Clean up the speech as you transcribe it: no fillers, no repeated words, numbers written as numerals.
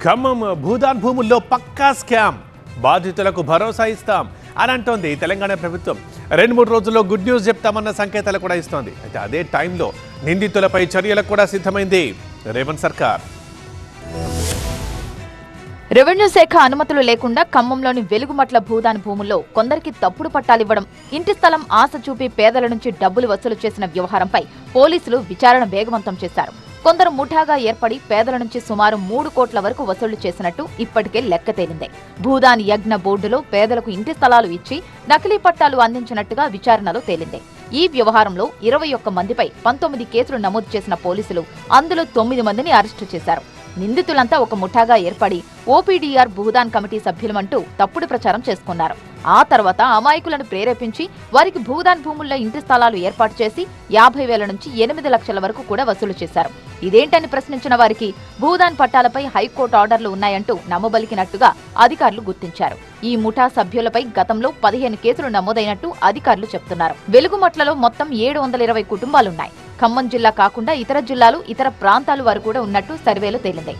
ఖమ్మం భూదాన్ భూముల్లో పక్కా స్కామ్, బాధితులకు భరోసా ఇస్తాం అని అంటోంది తెలంగాణ ప్రభుత్వం. 2-3 రోజుల్లో గుడ్ న్యూస్ చెప్తామన్న సంకేతాలు కూడా ఇస్తోంది. అయితే అదే టైంలో నిందితులపై చర్యలకు కూడా సిద్ధమైంది రేవంత్ సర్కార్. రెవెన్యూ శాఖ అనుమతులు లేకుండా ఖమ్మంలోని వెలుగుమట్ల భూదాన్ భూముల్లో కొందరికి తప్పుడు పట్టాలివ్వడం, ఇంటి స్థలం ఆశ చూపి పేదల నుంచి డబ్బులు వసూలు చేసిన వ్యవహారంపై పోలీసులు విచారణ వేగవంతం చేశారు. కొందరు ముఠాగా ఏర్పడి పేదల నుంచి సుమారు 3 కోట్ల వరకు వసూలు చేసినట్టు ఇప్పటికే లెక్క తేలింది. భూదాన్ యజ్ఞ బోర్డులో పేదలకు ఇంటి స్థలాలు ఇచ్చి నకిలీ పట్టాలు అందించినట్టుగా విచారణలో తేలింది. ఈ వ్యవహారంలో 21 మందిపై 19 కేసులు నమోదు చేసిన పోలీసులు అందులో 9 మందిని అరెస్టు చేశారు. నిందితులంతా ఒక ముఠాగా ఏర్పడి ఓపీడీఆర్ భూదాన్ కమిటీ సభ్యులమంటూ తప్పుడు ప్రచారం చేసుకున్నారు. ఆ తర్వాత అమాయకులను ప్రేరేపించి వారికి భూదాన్ భూముల్లో ఇంటి స్థలాలు ఏర్పాటు చేసి 50,000 నుంచి 8 లక్షల వరకు కూడా వసూలు చేశారు. ఇదేంటని ప్రశ్నించిన వారికి భూదాన్ పట్టాలపై హైకోర్టు ఆర్డర్లు ఉన్నాయంటూ నమ్మబలికినట్టుగా అధికారులు గుర్తించారు. ఈ ముఠా సభ్యులపై గతంలో 15 కేసులు నమోదైనట్టు అధికారులు చెబుతున్నారు. వెలుగుమట్లలో మొత్తం 720 కుటుంబాలున్నాయి. ఖమ్మం జిల్లా కాకుండా ఇతర జిల్లాలు, ఇతర ప్రాంతాల వారు కూడా ఉన్నట్టు సర్వేలో తేలింది.